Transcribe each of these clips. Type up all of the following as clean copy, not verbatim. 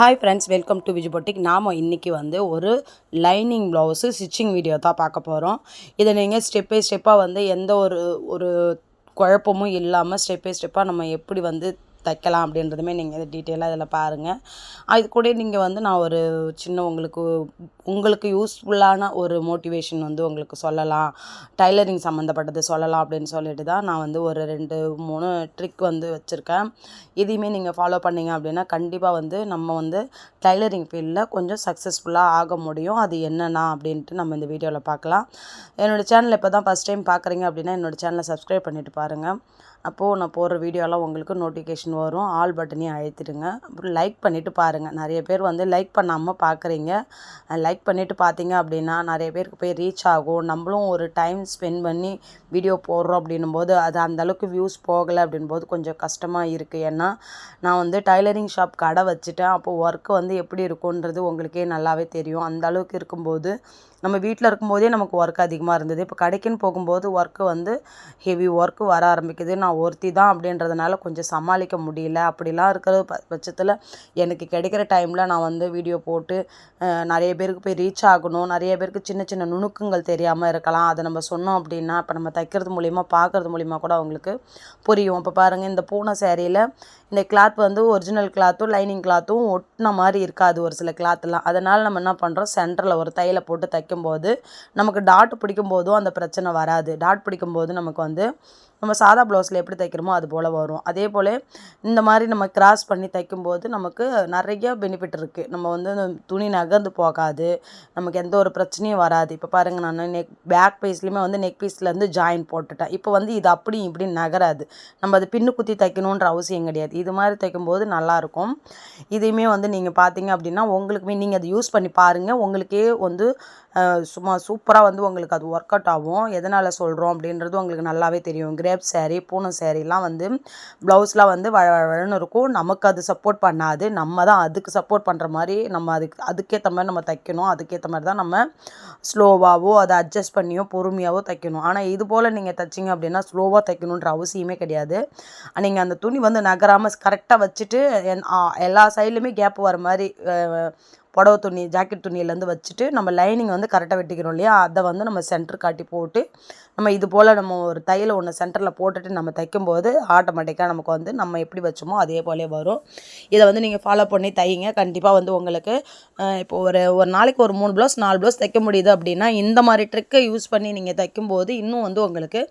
Hi friends, welcome to Vijay boutique. நாம் இன்றைக்கி ஒரு லைனிங் ப்ளவுஸு ஸ்டிச்சிங் வீடியோ தான் பார்க்க போகிறோம். இதை நீங்கள் ஸ்டெப் பை ஸ்டெப்பாக எந்த ஒரு குழப்பமும் இல்லாமல் ஸ்டெப் பை ஸ்டெப்பாக நம்ம எப்படி தைக்கலாம் அப்படின்றதுமே நீங்கள் இதை டீட்டெயிலாக இதில் பாருங்கள். அது கூட நீங்கள் நான் ஒரு சின்ன உங்களுக்கு யூஸ்ஃபுல்லான ஒரு மோட்டிவேஷன் உங்களுக்கு சொல்லலாம், டைலரிங் சம்மந்தப்பட்டது சொல்லலாம் அப்படின்னு சொல்லிட்டு தான் நான் ஒரு 2-3 ட்ரிக் வச்சுருக்கேன். இதையுமே நீங்கள் ஃபாலோ பண்ணிங்க அப்படின்னா கண்டிப்பாக நம்ம டைலரிங் ஃபீல்டில் கொஞ்சம் சக்ஸஸ்ஃபுல்லாக ஆக முடியும். அது என்னென்னா அப்படின்ட்டு நம்ம இந்த வீடியோவில் பார்க்கலாம். என்னோடய சேனலை இப்போ தான் ஃபஸ்ட் டைம் பார்க்குறீங்க அப்படின்னா என்னோடய சேனலை சப்ஸ்கிரைப் பண்ணிவிட்டு பாருங்கள். அப்போது நான் போடுற வீடியோலாம் உங்களுக்கு நோட்டிஃபிகேஷன் வரும். ஆல் பட்டனையும் அழுத்திடுங்க. அப்புறம் லைக் பண்ணிவிட்டு பாருங்கள். நிறைய பேர் லைக் பண்ணாமல் பார்க்குறீங்க. லைக் பண்ணிவிட்டு பார்த்தீங்க அப்படின்னா நிறைய பேருக்கு போய் ரீச் ஆகும். நம்மளும் ஒரு டைம் ஸ்பெண்ட் பண்ணி வீடியோ போடுறோம் அப்படின்னும் போது அது அந்தளவுக்கு வியூஸ் போகலை அப்படின்போது கொஞ்சம் கஷ்டமாக இருக்குது. ஏன்னா நான் டைலரிங் ஷாப் கடை வச்சுட்டேன். அப்போது ஒர்க்கு எப்படி இருக்குன்றது உங்களுக்கே நல்லாவே தெரியும். அந்த அளவுக்கு இருக்கும்போது நம்ம வீட்டில் இருக்கும்போதே நமக்கு ஒர்க் அதிகமாக இருந்தது. இப்போ கடைக்குன்னு போகும்போது ஒர்க்கு ஹெவி ஒர்க்கு வர ஆரம்பிக்குது. நான் ஒருத்தி தான் அப்படின்றதுனால கொஞ்சம் சமாளிக்க முடியல. அப்படிலாம் இருக்கிற பட்சத்தில் எனக்கு கிடைக்கிற டைமில் நான் வீடியோ போட்டு நிறைய பேருக்கு போய் ரீச் ஆகணும். நிறைய பேருக்கு சின்ன சின்ன நுணுக்கங்கள் தெரியாமல் இருக்கலாம். அதை நம்ம சொன்னோம் அப்படின்னா இப்போ நம்ம தைக்கிறது மூலிமா பார்க்குறது மூலிமா கூட அவங்களுக்கு புரியும். இப்போ பாருங்கள், இந்த பூனை சேரீயில் இந்த கிளாத் ஒரிஜினல் கிளாத்தும் லைனிங் கிளாத்தும் ஒட்டின மாதிரி இருக்காது ஒரு சில கிளாத்லாம். அதனால் நம்ம என்ன பண்ணுறோம், சென்டரில் ஒரு தையலை போட்டு தைக்கும்போது நமக்கு டாட் பிடிக்கும் போதும் அந்த பிரச்சனை வராது. டாட் பிடிக்கும்போது நமக்கு நம்ம சாதா ப்ளவுஸில் எப்படி தைக்கிறோமோ அது போல் வரும். அதே போல் இந்த மாதிரி நம்ம கிராஸ் பண்ணி தைக்கும்போது நமக்கு நிறைய பெனிஃபிட் இருக்குது. நம்ம அந்த துணி நகர்ந்து போகாது, நமக்கு எந்த ஒரு பிரச்சனையும் வராது. இப்போ பாருங்கள், நான் பேக் பீஸ்லேயுமே நெக் பீஸ்லேருந்து ஜாயின் போட்டுட்டேன். இப்போ இது அப்படி இப்படி நகராது. நம்ம அது பின்னு குத்தி தைக்கணுன்ற அவசியம் கிடையாது. இது மாதிரி தைக்கும்போது நல்லாயிருக்கும். இதையுமே நீங்கள் பார்த்தீங்க அப்படின்னா உங்களுக்குமே நீங்கள் அதை யூஸ் பண்ணி பாருங்கள். உங்களுக்கே சும்மா சூப்பராக உங்களுக்கு அது ஒர்க் அவுட் ஆகும். எதனால் சொல்கிறோம் அப்படின்றது உங்களுக்கு நல்லாவே தெரியும். கிரேப் சேரீ, பூனை சேரீலாம் ப்ளவுஸ்லாம் வழன்னு இருக்கும். நமக்கு அது சப்போர்ட் பண்ணாது. நம்ம தான் அதுக்கு சப்போர்ட் பண்ணுற மாதிரி நம்ம அதுக்கேற்ற மாதிரி நம்ம தைக்கணும். அதுக்கேற்ற மாதிரி தான் நம்ம ஸ்லோவாகவோ அதை அட்ஜஸ்ட் பண்ணியோ பொறுமையாகவோ தைக்கணும். ஆனால் இது போல் நீங்கள் தைச்சிங்க அப்படின்னா ஸ்லோவாக தைக்கணுன்ற அவசியமே கிடையாது. நீங்கள் அந்த துணி நகராமல் கரெக்டாக வச்சுட்டு எல்லா சைட்லேயுமே கேப் வர மாதிரி புடவை துணி, ஜாக்கெட் துணியிலேருந்து வச்சுட்டு நம்ம லைனிங் கரெக்டாக வெட்டிக்கிறோம் இல்லையா, அதை நம்ம சென்டர் காட்டி போட்டு நம்ம இது போல் நம்ம ஒரு தையலை ஒன்று சென்டரில் போட்டுட்டு நம்ம தைக்கும்போது ஆட்டோமேட்டிக்காக நமக்கு நம்ம எப்படி வச்சோமோ அதே போலே வரும். இதை நீங்கள் ஃபாலோ பண்ணி தையுங்க. கண்டிப்பாக உங்களுக்கு இப்போ ஒரு நாளைக்கு ஒரு 3 ப்ளவுஸ் 4 ப்ளவுஸ் தைக்க முடியுது அப்படின்னா இந்த மாதிரி ட்ரிக்கை யூஸ் பண்ணி நீங்கள் தைக்கும்போது இன்னும் உங்களுக்கு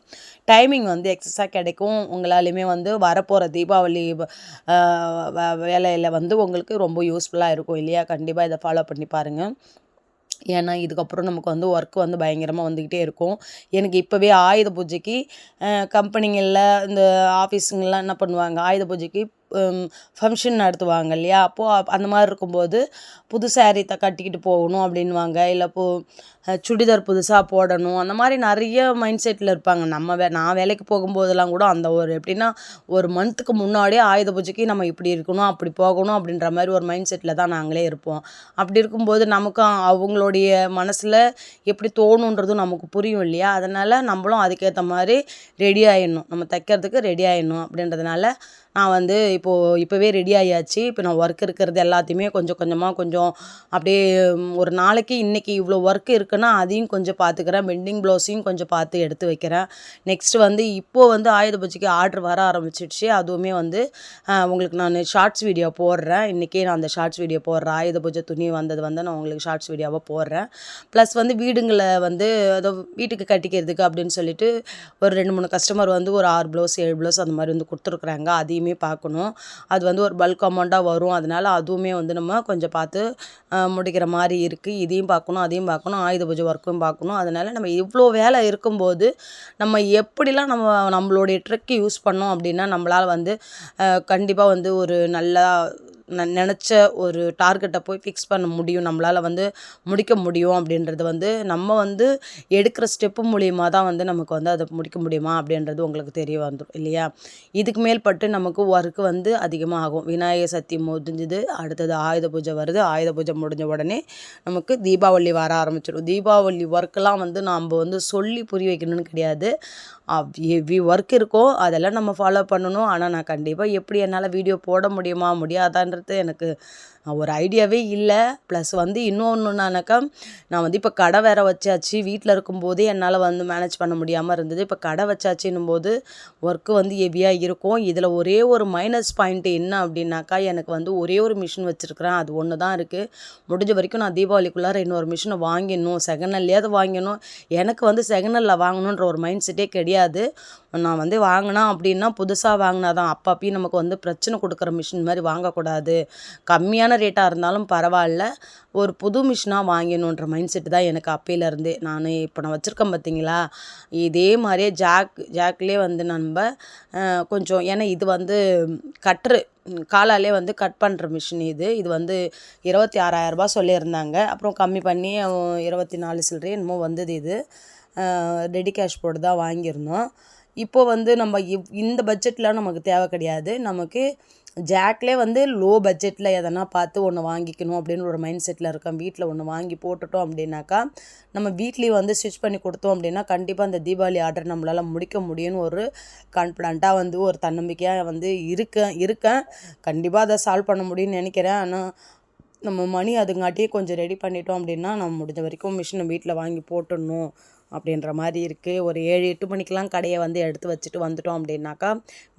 டைமிங் எக்ஸஸாக கிடைக்கும். உங்களாலையுமே வரப்போகிற தீபாவளி வேலையில் உங்களுக்கு ரொம்ப யூஸ்ஃபுல்லாக இருக்கும் இல்லையா. கண்டிப்பாக இதை ஃபாலோ பண்ணி பாருங்கள். ஏன்னா இதுக்கப்புறம் நமக்கு ஒர்க்கு பயங்கரமாக வந்துக்கிட்டே இருக்கும். எனக்கு இப்போவே ஆயுத பூஜைக்கு கம்பெனிங்களில் இந்த ஆஃபீஸுங்கெல்லாம் என்ன பண்ணுவாங்க, ஆயுத பூஜைக்கு ஃபங்க்ஷன் நடத்துவாங்க இல்லையா. அப்போது அந்த மாதிரி இருக்கும்போது புது சேரீ கட்டிக்கிட்டு போகணும் அப்படின்வாங்க. இல்லை சுடிதார் புதுசாக போடணும், அந்த மாதிரி நிறைய மைண்ட் செட்டில் இருப்பாங்க. நான் வேலைக்கு போகும்போதெல்லாம் கூட அந்த எப்படின்னா ஒரு மந்த்துக்கு முன்னாடியே ஆயுத பூஜைக்கு நம்ம இப்படி இருக்கணும், அப்படி போகணும் அப்படின்ற மாதிரி ஒரு மைண்ட் செட்டில் தான் நாங்களே இருப்போம். அப்படி இருக்கும்போது நமக்கும் அவங்களுடைய மனசில் எப்படி தோணுன்றதும் நமக்கு புரியும் இல்லையா. அதனால் நம்மளும் அதுக்கேற்ற மாதிரி ரெடி ஆகிடணும், நம்ம தைக்கிறதுக்கு ரெடி ஆகிடணும். அப்படின்றதுனால நான் இப்போவே ரெடி ஆகியாச்சு. இப்போ நான் ஒர்க் இருக்கிறது எல்லாத்தையுமே கொஞ்சம் அப்படியே ஒரு நாளைக்கு இன்றைக்கி இவ்வளோ ஒர்க் இருக்குன்னா அதையும் கொஞ்சம் பார்த்துக்கிறேன். பெண்டிங் ப்ளவுஸையும் கொஞ்சம் பார்த்து எடுத்து வைக்கிறேன். நெக்ஸ்ட்டு இப்போது ஆயுத பூஜைக்கு ஆர்டர் வர ஆரம்பிச்சிடுச்சு. அதுவுமே உங்களுக்கு நான் ஷார்ட்ஸ் வீடியோ போடுறேன். இன்றைக்கே நான் அந்த ஷார்ட்ஸ் வீடியோ போடுறேன். ஆயுத பூஜை துணி வந்தது நான் உங்களுக்கு ஷார்ட்ஸ் வீடியோவாக போடுறேன். ப்ளஸ் வீடுங்களை அதோ வீட்டுக்கு கட்டிக்கிறதுக்கு அப்படின்னு சொல்லிட்டு ஒரு 2-3 கஸ்டமர் ஒரு 6 ப்ளவுஸ் 7 ப்ளவுஸ் அந்த மாதிரி கொடுத்துருக்குறாங்க. அதையுமே பார்க்கணும். அது ஒரு பல்க் அமௌண்ட்டாக வரும். அதனால் அதுவுமே நம்ம கொஞ்சம் பார்த்து முடிக்கிற மாதிரி இருக்குது. இதையும் பார்க்கணும், அதையும் பார்க்கணும், ஆயுத பூஜை ஒர்க்கும் பார்க்கணும். அதனால் நம்ம இவ்வளோ வேலை இருக்கும்போது நம்ம எப்படிலாம் நம்மளுடைய ட்ரிக் யூஸ் பண்ணோம் அப்படின்னா நம்மளால் கண்டிப்பாக ஒரு நல்லா நினச்ச ஒரு டார்கெட்டை போய் ஃபிக்ஸ் பண்ண முடியும். நம்மளால் முடிக்க முடியும். அப்படின்றது நம்ம எடுக்கிற ஸ்டெப்பு மூலிமா தான் நமக்கு அதை முடிக்க முடியுமா அப்படின்றது உங்களுக்கு தெரிய வந்துடும் இல்லையா. இதுக்கு மேல்பட்டு நமக்கு ஒர்க்கு அதிகமாக ஆகும். விநாயகர் சதுர்த்தி முடிஞ்சுது, அடுத்தது ஆயுத பூஜை வருது. ஆயுத பூஜை முடிஞ்ச உடனே நமக்கு தீபாவளி வர ஆரம்பிச்சிடும். தீபாவளி ஒர்க்கெலாம் நாம் சொல்லி புரிய வைக்கணும்னு கிடையாது. ஹெவி ஒர்க் இருக்கோ அதெல்லாம் நம்ம ஃபாலோ பண்ணணும். ஆனால் நான் கண்டிப்பாக எப்படி என்னால் வீடியோ போட முடியுமா முடியாதான்றது எனக்கு ஒரு ஐடியாவே இல்லை. ப்ளஸ் வந்து இன்னொன்றுனாக்கா, நான் வந்து இப்போ கடை வேறு வச்சாச்சு. வீட்டில் இருக்கும்போதே என்னால் வந்து மேனேஜ் பண்ண முடியாமல் இருந்தது. இப்போ கடை வச்சாச்சுன்னும்போது ஒர்க்கு வந்து ஹெவியாக இருக்கும். இதில் ஒரே ஒரு மைனஸ் பாயிண்ட் என்ன அப்படின்னாக்கா, எனக்கு வந்து ஒரே ஒரு மிஷின் வச்சுருக்கிறேன். அது ஒன்று தான் இருக்குது. முடிஞ்ச வரைக்கும் நான் தீபாவளிக்குள்ளார இன்னொரு மிஷினை வாங்கிடணும். செகண்ட் ஹேண்ட்லேயாவது வாங்கணும். எனக்கு வந்து செகண்ட் ஹேண்டில் வாங்கணுன்ற ஒரு மைண்ட் செட்டே கிடையாது. நான் வந்து வாங்கினா அப்படின்னா புதுசாக வாங்கினா தான். அப்பப்பயும் நமக்கு வந்து பிரச்சனை கொடுக்குற மிஷின் மாதிரி வாங்கக்கூடாது. கம்மியான ரேட்டாக இருந்தாலும் பரவாயில்ல, ஒரு புது மிஷினாக வாங்கணுன்ற மைண்ட் செட்டு தான் எனக்கு அப்பையிலேருந்தே. இப்போ நான் வச்சுருக்கேன் பார்த்தீங்களா, இதே மாதிரியே ஜாக்லேயே வந்து நம்ம கொஞ்சம், ஏன்னா இது வந்து கட்ரு காலாலே வந்து கட் பண்ணுற மிஷின் இது வந்து 26,000 சொல்லியிருந்தாங்க. அப்புறம் கம்மி பண்ணி 24 சில்லறையோ என்னமோ வந்தது. இது ரெடி கேஷ் போட்டு தான் வாங்கியிருந்தோம். இப்போ வந்து நம்ம இந்த பட்ஜெட்டில் நமக்கு தேவை கிடையாது. நமக்கு ஜாக்லே வந்து லோ பட்ஜெட்டில் எதனா பார்த்து ஒன்று வாங்கிக்கணும் அப்படின்னு ஒரு மைண்ட் செட்டில் இருக்கேன். வீட்டில் ஒன்று வாங்கி போட்டுட்டோம் அப்படின்னாக்கா, நம்ம வீட்லேயும் வந்து ஸ்டிச் பண்ணி கொடுத்தோம் அப்படின்னா கண்டிப்பாக அந்த தீபாவளி ஆர்டர் நம்மளால் முடிக்க முடியும்னு ஒரு கான்ஃபிடண்ட்டாக வந்து ஒரு தன்னம்பிக்கையாக வந்து இருக்கேன். கண்டிப்பாக அதை சால்வ் பண்ண முடியும்னு நினைக்கிறேன். ஆனால் நம்ம மணி அதுங்காட்டியே கொஞ்சம் ரெடி பண்ணிட்டோம் அப்படின்னா, நம்ம முடிஞ்ச வரைக்கும் மிஷினை வீட்டில் வாங்கி போட்டுடணும் அப்படின்ற மாதிரி இருக்குது. ஒரு 7-8 மணிக்கெலாம் கடையை வந்து எடுத்து வச்சுட்டு வந்துட்டோம் அப்படின்னாக்கா,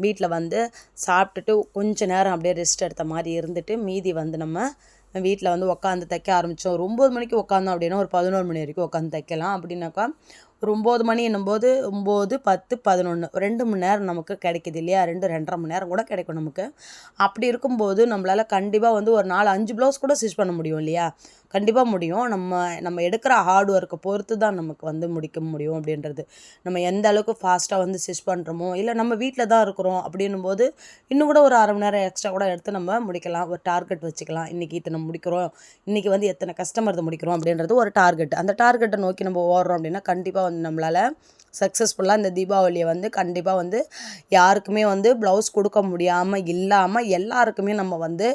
வீட்டில் வந்து சாப்பிட்டுட்டு கொஞ்சம் நேரம் அப்படியே ரெஸ்ட் எடுத்த மாதிரி இருந்துட்டு, மீதி வந்து நம்ம வீட்டில் வந்து உட்காந்து தைக்க ஆரம்பித்தோம். ஒரு 9 மணிக்கு உட்காந்தோம் அப்படின்னா ஒரு 11 மணி வரைக்கும் உட்காந்து தைக்கலாம். அப்படின்னாக்கா ஒரு 9 மணி என்னும்போது 9, 10, 11 2 மணி நேரம் நமக்கு கிடைக்குது இல்லையா? 2-2.5 மணி நேரம் கூட கிடைக்கும் நமக்கு. அப்படி இருக்கும்போது நம்மளால் கண்டிப்பாக வந்து ஒரு 4-5 ப்ளவுஸ் கூட ஸ்டிச் பண்ண முடியும் இல்லையா? கண்டிப்பாக முடியும். நம்ம எடுக்கிற ஹார்ட் ஒர்க்கை பொறுத்து தான் நமக்கு வந்து முடிக்க முடியும் அப்படின்றது. நம்ம எந்த அளவுக்கு ஃபாஸ்ட்டாக வந்து ஸ்டிச் பண்ணுறோமோ, இல்லை நம்ம வீட்டில் தான் இருக்கிறோம் அப்படின்னும்போது இன்னும் கூட ஒரு 1/2 மணி நேரம் எக்ஸ்ட்ரா கூட எடுத்து நம்ம முடிக்கலாம். ஒரு டார்கெட் வச்சுக்கலாம். இன்றைக்கி இத்தனை முடிக்கிறோம், இன்றைக்கி வந்து எத்தனை கஸ்டமர் முடிக்கிறோம் அப்படின்றது ஒரு டார்கெட். அந்த டார்கெட்டை நோக்கி நம்ம ஓடுறோம் அப்படின்னா கண்டிப்பாக வந்து நம்மளால் சக்ஸஸ்ஃபுல்லாக இந்த தீபாவளியை வந்து கண்டிப்பாக வந்து யாருக்குமே வந்து ப்ளவுஸ் கொடுக்க முடியாமல் இல்லாமல் எல்லாருக்குமே நம்ம வந்து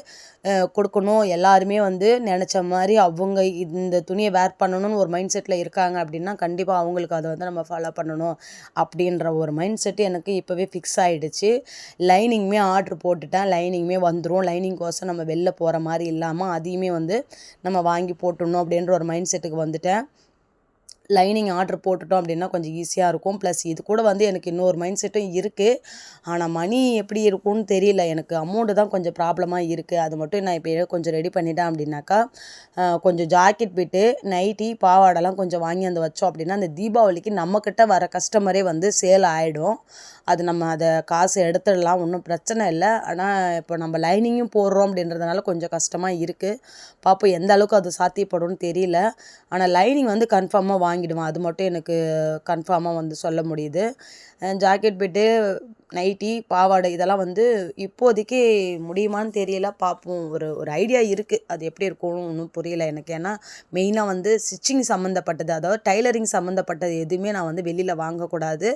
கொடுக்கணும். எல்லாருமே வந்து நினச்ச மாதிரி அவங்க இந்த துணியை வேர் பண்ணணும்னு ஒரு மைண்ட் செட்டில் இருக்காங்க அப்படின்னா கண்டிப்பாக அவங்களுக்கு அதை வந்து நம்ம ஃபாலோ பண்ணணும் அப்படின்ற ஒரு மைண்ட் செட்டு எனக்கு இப்போவே ஃபிக்ஸ் ஆகிடுச்சு. லைனிங்குமே ஆர்ட்ரு போட்டுட்டேன். லைனிங்குமே வந்துடும். லைனிங்கோசம் நம்ம வெளில போகிற மாதிரி இல்லாமல் அதையுமே வந்து நம்ம வாங்கி போட்டுடணும் அப்படின்ற ஒரு மைண்ட் செட்டுக்கு வந்துட்டேன். லைனிங் ஆர்டர் போட்டுட்டோம் அப்படின்னா கொஞ்சம் ஈஸியாக இருக்கும். ப்ளஸ் இது கூட வந்து எனக்கு இன்னொரு மைண்ட் செட்டும் இருக்குது. ஆனால் மணி எப்படி இருக்கும்னு தெரியல. எனக்கு அமௌண்ட்டு தான் கொஞ்சம் ப்ராப்ளமாக இருக்குது. அது மட்டும் நான் இப்போ கொஞ்சம் ரெடி பண்ணிட்டேன் அப்படின்னாக்கா, கொஞ்சம் ஜாக்கெட் பிட்டு, நைட்டி, பாவாடெல்லாம் கொஞ்சம் வாங்கி வந்து வச்சோம் அப்படின்னா அந்த தீபாவளிக்கு நம்மக்கிட்ட வர கஸ்டமரே வந்து சேல் ஆகிடும். அது நம்ம அதை காசு எடுத்துடலாம், ஒன்றும் பிரச்சனை இல்லை. ஆனால் இப்போ நம்ம லைனிங்கும் போடுறோம் அப்படின்றதுனால கொஞ்சம் கஷ்டமாக இருக்குது. பார்ப்போம் எந்த அளவுக்கு அது சாத்தியப்படும்னு தெரியல. ஆனால் லைனிங் வந்து கன்ஃபார்மாக வாங்கிடுவேன். அது மட்டும் எனக்கு கன்ஃபார்மாக வந்து சொல்ல முடியுது. ஜாக்கெட் பிட்டு, நைட்டி, பாவாடை இதெல்லாம் வந்து இப்போதைக்கு முடியுமான்னு தெரியல. பார்ப்போம். ஒரு ஐடியா இருக்குது. அது எப்படி இருக்கும்னு ஒன்றும் புரியல எனக்கு. ஏன்னா மெயினாக வந்து ஸ்டிச்சிங் சம்மந்தப்பட்டது, அதாவது டைலரிங் சம்மந்தப்பட்டது எதுவுமே நான் வந்து வெளியில் வாங்கக்கூடாது.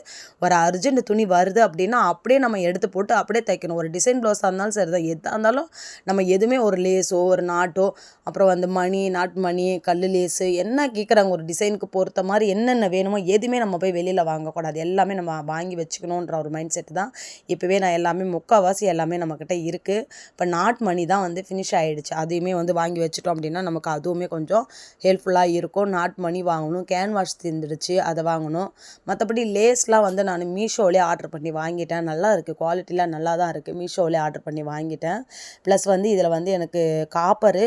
ஒரு அர்ஜென்ட் துணி வருது அப்படின்னா அப்படியே நம்ம எடுத்து போட்டு அப்படியே தைக்கணும். ஒரு டிசைன் ப்ளவுஸாக இருந்தாலும் சரி தான், எதாக இருந்தாலும் நம்ம எதுவுமே ஒரு லேஸோ ஒரு நாட்டோ அப்புறம் வந்து மணி, நாட்டு மணி, கல் லேஸு என்ன கேட்குறாங்க ஒரு டிசைனுக்கு பொறுத்த மாதிரி என்னென்ன வேணுமோ எதுவுமே நம்ம போய் வெளியில் வாங்கக்கூடாது. எல்லாமே நம்ம வாங்கி வச்சுக்கணுன்ற ஒரு மைண்ட் செட்டு தான் இப்போவே நான் எல்லாமே முக்கால்வாசி எல்லாமே நம்மக்கிட்ட இருக்குது. இப்போ நாட் மணி தான் வந்து ஃபினிஷ் ஆகிடுச்சு. அதையுமே வந்து வாங்கி வச்சுட்டோம் அப்படின்னா நமக்கு அதுவுமே கொஞ்சம் ஹெல்ப்ஃபுல்லாக இருக்கும். நாட் மணி வாங்கணும், கேன்வாஷ் தீர்ந்துடுச்சு, அதை வாங்கணும். மற்றபடி லேஸ்லாம் வந்து நான் மீஷோவிலே ஆர்டர் பண்ணி வாங்கிட்டேன். நல்லா இருக்குது, குவாலிட்டிலாம் நல்லா தான் இருக்குது. மீஷோவிலே ஆர்டர் பண்ணி வாங்கிட்டேன். ப்ளஸ் வந்து இதில் வந்து எனக்கு காப்பரு,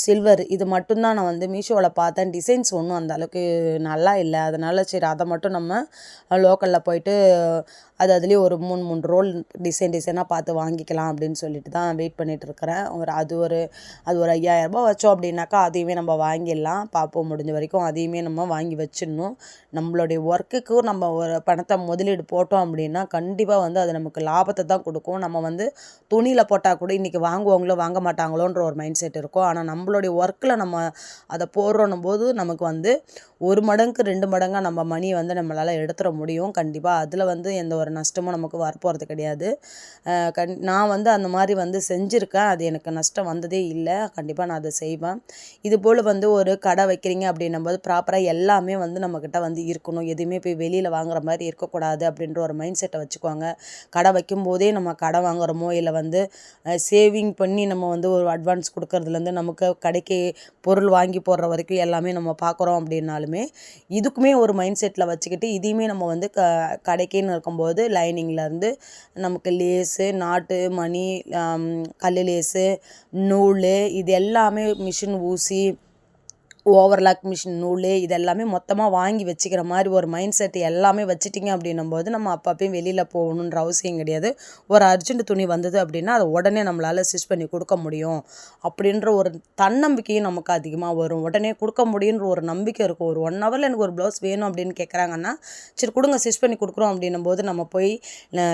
சில்வர் இது மட்டும்தான் நான் வந்து மீஷோவில் பார்த்தேன். டிசைன்ஸ் ஒன்றும் அந்த அளவுக்கு நல்லா இல்லை. அதனால் சரி அதை மட்டும் நம்ம லோக்கலில் போயிட்டு அதுலேயே ஒரு 3 ரோல் டிசைனாக பார்த்து வாங்கிக்கலாம் அப்படின்னு சொல்லிட்டு தான் வெயிட் பண்ணிகிட்ருக்கிறேன். அது ஒரு 5,000 வச்சோம் அப்படின்னாக்கா அதையுமே நம்ம வாங்கிடலாம். பார்ப்போம், முடிஞ்ச வரைக்கும் அதையுமே நம்ம வாங்கி வச்சிடணும். நம்மளுடைய ஒர்க்குக்கு நம்ம ஒரு பணத்தை முதலீடு போட்டோம் அப்படின்னா கண்டிப்பாக வந்து அது நமக்கு லாபத்தை தான் கொடுக்கும். நம்ம வந்து துணியில் போட்டால் கூட இன்றைக்கி வாங்குவாங்களோ வாங்க மாட்டாங்களோன்ற ஒரு மைண்ட் செட் இருக்கும். ஆனால் ஆனால் நம்மளுடைய ஒர்க்கில் நம்ம அதை போடுறோன்னும் போது நமக்கு வந்து 1 மடங்கு 2 மடங்காக நம்ம மணியை வந்து நம்மளால் எடுத்துட முடியும். கண்டிப்பாக அதில் வந்து எந்த ஒரு நஷ்டமும் நமக்கு வரப்போகிறது கிடையாது. நான் வந்து அந்த மாதிரி வந்து செஞ்சுருக்கேன். அது எனக்கு நஷ்டம் வந்ததே இல்லை. கண்டிப்பாக நான் அதை செய்வேன். இதுபோல் வந்து ஒரு கடை வைக்கிறீங்க அப்படின்னும்போது ப்ராப்பராக எல்லாமே வந்து நம்மக்கிட்ட வந்து இருக்கணும். எதுவுமே போய் வெளியில் வாங்குற மாதிரி இருக்கக்கூடாது அப்படின்ற ஒரு மைண்ட் செட்டை வச்சுக்கோங்க. கடை வைக்கும்போதே நம்ம கடை வாங்குகிறோமோ இல்லை வந்து சேவிங் பண்ணி நம்ம வந்து ஒரு அட்வான்ஸ் கொடுக்கறதுலேருந்து நமக்கு கடைக்கு பொருள் வாங்கி போடுற வரைக்கும் எல்லாமே நம்ம பார்க்குறோம் அப்படின்னாலுமே இதுக்குமே ஒரு மைண்ட் செட்டில் வச்சுக்கிட்டு இதையுமே நம்ம வந்து கடைக்குன்னு இருக்கும்போது லைனிங்லேருந்து நமக்கு லேஸு, நாட்டு மணி, கல் லேஸு, நூல், இது எல்லாமே மிஷின் ஊசி, ஓவர்லாக் மிஷின் நூல், இதெல்லாமே மொத்தமாக வாங்கி வச்சுக்கிற மாதிரி ஒரு மைண்ட் செட் எல்லாமே வச்சுட்டிங்க அப்படின்னும்போது நம்ம அப்பப்பையும் வெளியில் போகணுன்ற அவசியம் கிடையாது. ஒரு அர்ஜென்ட் துணி வந்தது அப்படின்னா அதை உடனே நம்மளால் ஸ்டிச் பண்ணி கொடுக்க முடியும் அப்படின்ற ஒரு தன்னம்பிக்கையும் நமக்கு அதிகமாக வரும். உடனே கொடுக்க முடியுன்ற ஒரு நம்பிக்கை இருக்கும். ஒரு 1 ஹவரில் எனக்கு ஒரு ப்ளவுஸ் வேணும் அப்படின்னு கேட்குறாங்கன்னா சரி கொடுங்க, ஸ்டிச் பண்ணி கொடுக்குறோம் அப்படின்னும் போது நம்ம போய்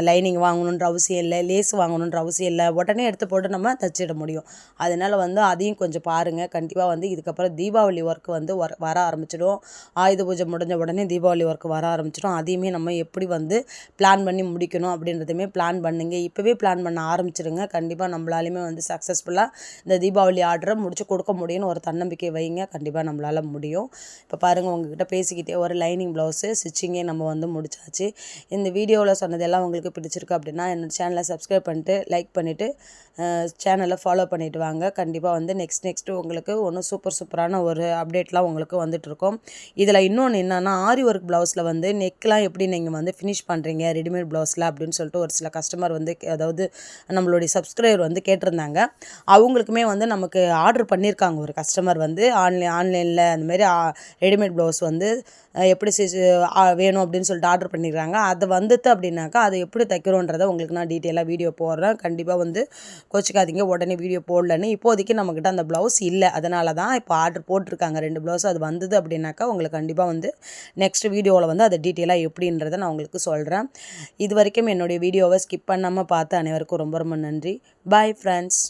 லைனிங் வாங்கணுன்ற அவசியம் இல்லை, லேஸ் வாங்கணுன்ற அவசியம் இல்லை, உடனே எடுத்து போட்டு நம்ம தச்சிட முடியும். அதனால் வந்து அதையும் கொஞ்சம் பாருங்கள். கண்டிப்பாக வந்து இதுக்கப்புறம் தீபாவளி ஒர்க் வந்து வர ஆரம்பிச்சிடும். ஆயுத பூஜை முடிஞ்ச உடனே தீபாவளி ஒர்க் வர ஆரம்பிச்சிடும். அதையுமே நம்ம எப்படி வந்து பிளான் பண்ணி முடிக்கணும் அப்படின்றதுமே பிளான் பண்ணுங்க. இப்போவே பிளான் பண்ண ஆரம்பிச்சிடுங்க. கண்டிப்பாக நம்மளாலையுமே வந்து சக்ஸஸ்ஃபுல்லாக இந்த தீபாவளி ஆர்டரை முடிச்சு கொடுக்க முடியும்னு ஒரு தன்னம்பிக்கை வைங்க. கண்டிப்பாக நம்மளால் முடியும். இப்போ பாருங்கள், உங்ககிட்ட பேசிக்கிட்டே ஒரு லைனிங் ப்ளவுஸு ஸ்டிச்சிங்கே நம்ம வந்து முடிச்சாச்சு. இந்த வீடியோவில் சொன்னதெல்லாம் உங்களுக்கு பிடிச்சிருக்கு அப்படின்னா என்னோடய சேனலை சப்ஸ்கிரைப் பண்ணிட்டு லைக் பண்ணிவிட்டு சேனலை ஃபாலோ பண்ணிவிட்டு வாங்க. கண்டிப்பாக வந்து நெக்ஸ்ட்டு உங்களுக்கு ஒன்றும் சூப்பரான ஒரு அப்டேட்லாம் உங்களுக்கு வந்துட்டுருக்கோம். இதில் இன்னொன்று என்னென்னா, ஆரி ஒர்க் ப்ளவுஸில் வந்து நெக்லாம் எப்படி நீங்கள் வந்து ஃபினிஷ் பண்ணுறீங்க ரெடிமேட் ப்ளவுஸில் அப்படின்னு சொல்லிட்டு ஒரு சில கஸ்டமர் வந்து அதாவது நம்மளுடைய சப்ஸ்கிரைபர் வந்து கேட்டிருந்தாங்க. அவங்களுக்குமே வந்து நமக்கு ஆர்டர் பண்ணியிருக்காங்க. ஒரு கஸ்டமர் வந்து ஆன்லைனில் அந்தமாரி ரெடிமேட் ப்ளவுஸ் வந்து எப்படி வேணும் அப்படின்னு சொல்லிட்டு ஆர்டர் பண்ணிடுறாங்க. அது வந்துட்டு அப்படின்னாக்கா அதை எப்படி தைக்கிறோன்றதை உங்களுக்கு நான் டீட்டெயிலாக வீடியோ போடுறேன். கண்டிப்பாக வந்து கோச்சிக்காதீங்க உடனே வீடியோ போடலன்னு. இப்போதைக்கு நம்மக்கிட்ட அந்த ப்ளவுஸ் இல்லை, அதனால தான் இப்போ ஆர்டர் போட்டிருக்காங்க 2 ப்ளவுஸ். அது வந்தது அப்படின்னாக்கா உங்களுக்கு கண்டிப்பாக வந்து நெக்ஸ்ட் வீடியோவில் வந்து அதை டீட்டெயிலாக எப்படின்றத நான் உங்களுக்கு சொல்கிறேன். இது வரைக்கும் என்னுடைய வீடியோவை ஸ்கிப் பண்ணாமல் பார்த்து அனைவருக்கும் ரொம்ப நன்றி. Bye friends.